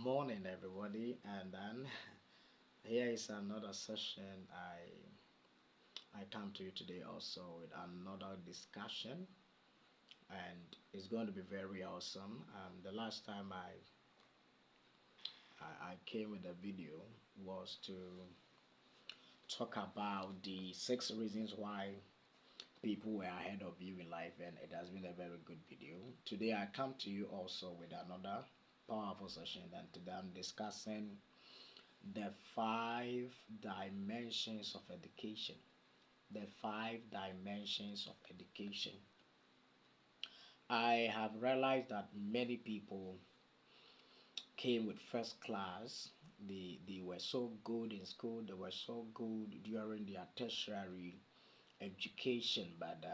Morning, everybody, and then here is another session. I come to you today also with another discussion, and it's going to be very awesome. The last time I came with a video was to talk about the 6 reasons why people were ahead of you in life, and it has been a very good video. Today I come to you also with another powerful session, and today I'm discussing the 5 dimensions of education. The 5 dimensions of education. I have realized that many people came with first class. They were so good in school, they were so good during their tertiary education, but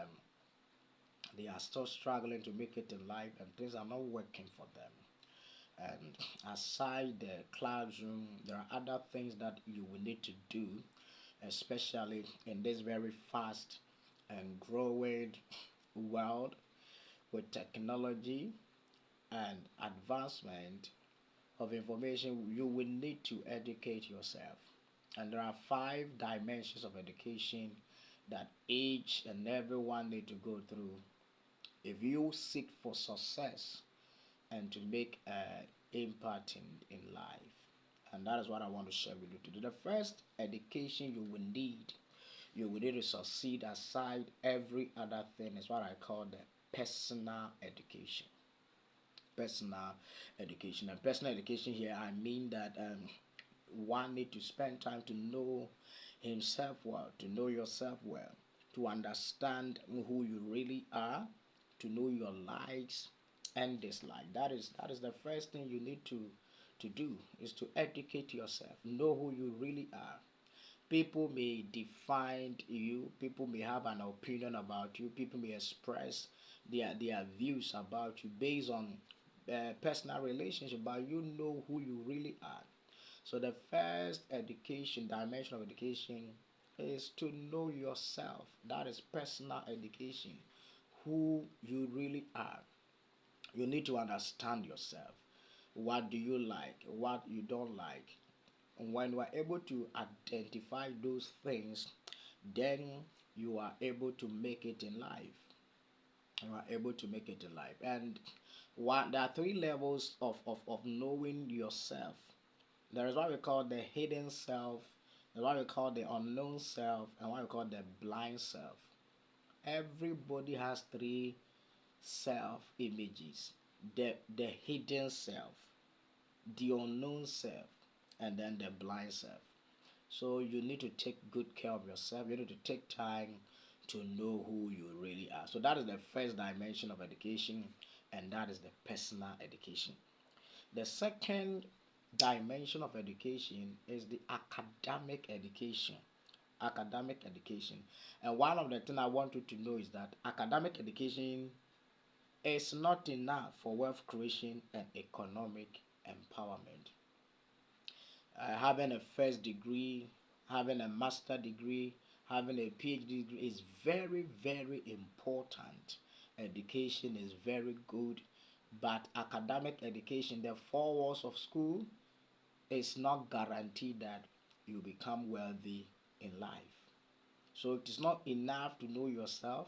they are still struggling to make it in life and things are not working for them. And aside the classroom, there are other things that you will need to do, especially in this very fast and growing world with technology and advancement of information. You will need to educate yourself. And there are 5 dimensions of education that each and everyone need to go through if you seek for success and to make an impact in life. And that is what I want to share with you today. The first education you will need to succeed aside every other thing is what I call the personal education. Personal education. And personal education here, I mean that one need to spend time to know himself well, to know yourself well, to understand who you really are, to know your likes and dislikes. That is the first thing you need to do is to educate yourself, know who you really are. People may define you, people may have an opinion about you, people may express their views about you based on personal relationship, but you know who you really are. So the first education dimension of education is to know yourself. That is personal education, who you really are. You need to understand yourself. What do you like? What you don't like? And when you are able to identify those things, then you are able to make it in life. You are able to make it in life. And there are 3 levels of knowing yourself. There is what we call the hidden self, there's what we call the unknown self, and what we call the blind self. Everybody has 3 self images: the hidden self, the unknown self, and then the blind self. So you need to take good care of yourself. You need to take time to know who you really are. So that is the first dimension of education, and that is the personal education. The second dimension of education is the academic education. Academic education. And one of the things I want you to know is that academic education is not enough for wealth creation and economic empowerment. Having a first degree, having a master degree, having a PhD degree is very, very important. Education is very good, but academic education, the 4 walls of school, is not guaranteed that you become wealthy in life. So it is not enough to know yourself.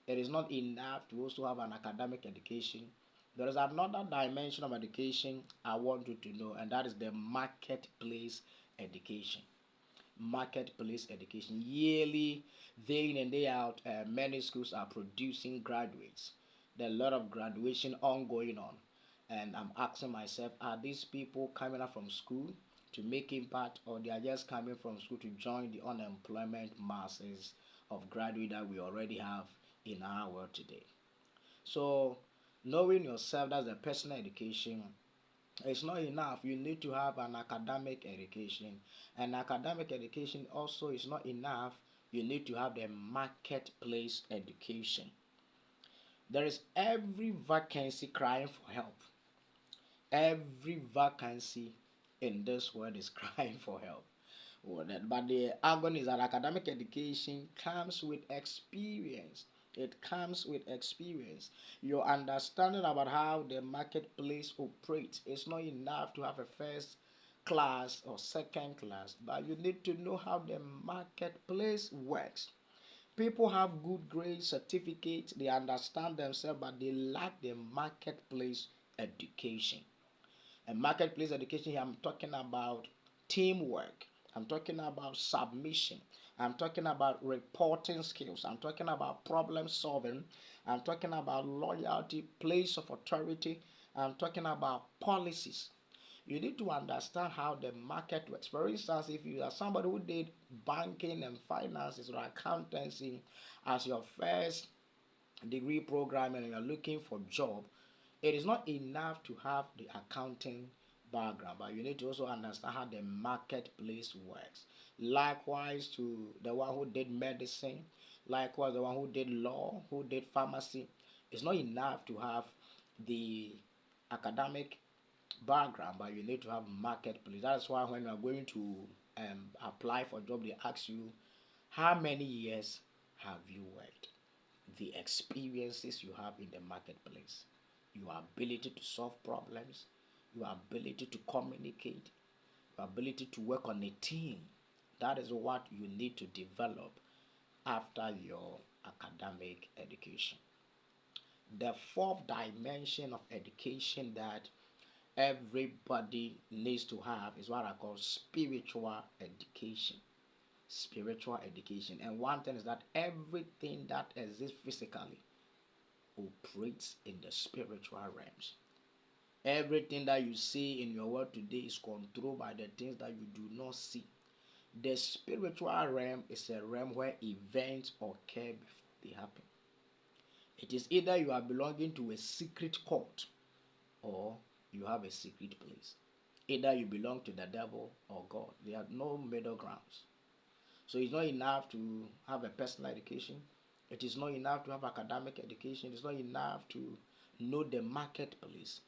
It is not enough to also have an academic education. There is another dimension of education I want you to know, and that is the marketplace education. Marketplace education. Yearly, day in and day out, many schools are producing graduates. There are a lot of graduation ongoing on. And I'm asking myself, are these people coming out from school to make impact, or they are just coming from school to join the unemployment masses of graduate that we already have in our world today? So knowing yourself, that's the personal education. It's not enough. You need to have an academic education. And academic education also is not enough. You need to have the marketplace education. There is every vacancy crying for help. Every vacancy in this world is crying for help. But the agony is that academic education comes with experience. It comes with experience. Your understanding about how the marketplace operates is not enough to have a first class or second class, but you need to know how the marketplace works. People have good grades, certificates, they understand themselves, but they lack the marketplace education. And marketplace education here, I'm talking about teamwork. I'm talking about submission. I'm talking about reporting skills. I'm talking about problem solving. I'm talking about loyalty, place of authority. I'm talking about policies. You need to understand how the market works. For instance, if you are somebody who did banking and finances or accountancy as your first degree program and you're looking for job, it is not enough to have the accounting background, but you need to also understand how the marketplace works. Likewise, to the one who did medicine, likewise, the one who did law, who did pharmacy, it's not enough to have the academic background, but you need to have marketplace. That's why when you are going to apply for a job, they ask you, how many years have you worked? The experiences you have in the marketplace, your ability to solve problems, your ability to communicate, your ability to work on a team. That is what you need to develop after your academic education. The fourth dimension of education that everybody needs to have is what I call spiritual education. Spiritual education. And one thing is that everything that exists physically operates in the spiritual realms. Everything that you see in your world today is controlled by the things that you do not see. The spiritual realm is a realm where events occur before they happen. It is either you are belonging to a secret court or you have a secret place. Either you belong to the devil or God. There are no middle grounds. So it's not enough to have a personal education. It is not enough to have academic education. It's not enough to know the marketplace.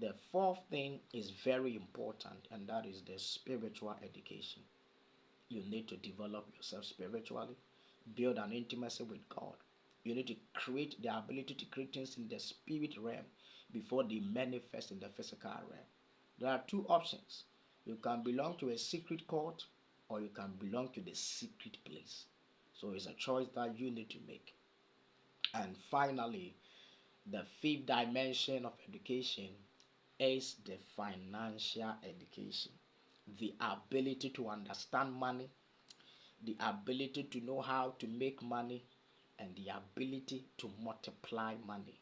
The fourth thing is very important, and that is the spiritual education. You need to develop yourself spiritually, build an intimacy with God. You need to create the ability to create things in the spirit realm before they manifest in the physical realm. There are two options. You can belong to a secret court or you can belong to the secret place. So it's a choice that you need to make. And finally, the fifth dimension of education is the financial education. The ability to understand money, the ability to know how to make money, and the ability to multiply money.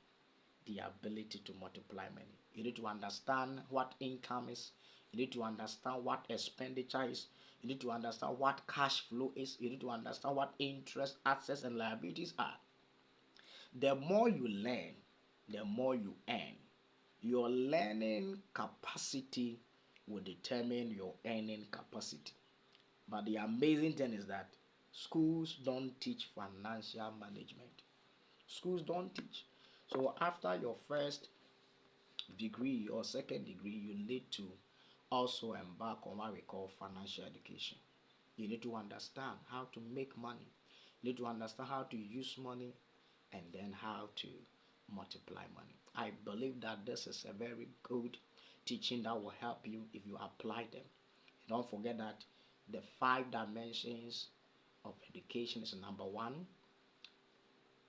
The ability to multiply money. You need to understand what income is. You need to understand what expenditure is. You need to understand what cash flow is. You need to understand what interest, assets, and liabilities are. The more you learn, the more you earn. Your learning capacity will determine your earning capacity. But the amazing thing is that schools don't teach financial management. Schools don't teach. So after your first degree or second degree, you need to also embark on what we call financial education. You need to understand how to make money. You need to understand how to use money and then how to multiply money. I believe that this is a very good teaching that will help you if you apply them. Don't forget that the five dimensions of education is number one,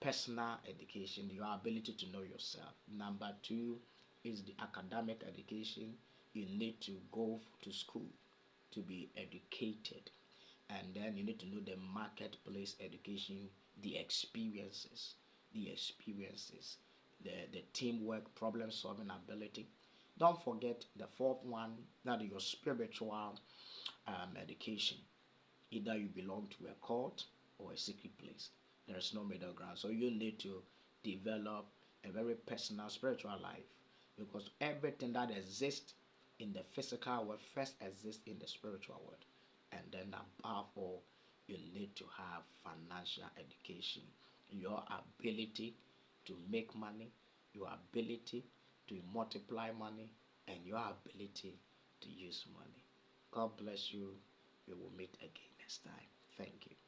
personal education, your ability to know yourself. Number two is the academic education. You need to go to school to be educated. And then you need to know the marketplace education, the experiences, the teamwork, problem solving ability. Don't forget the fourth one, that is your spiritual education. Either you belong to a cult or a secret place. There is no middle ground. So you need to develop a very personal spiritual life because everything that exists in the physical world first exists in the spiritual world. And then above all, you need to have financial education. Your ability to make money, your ability to multiply money, and your ability to use money. God bless you. We will meet again next time. Thank you.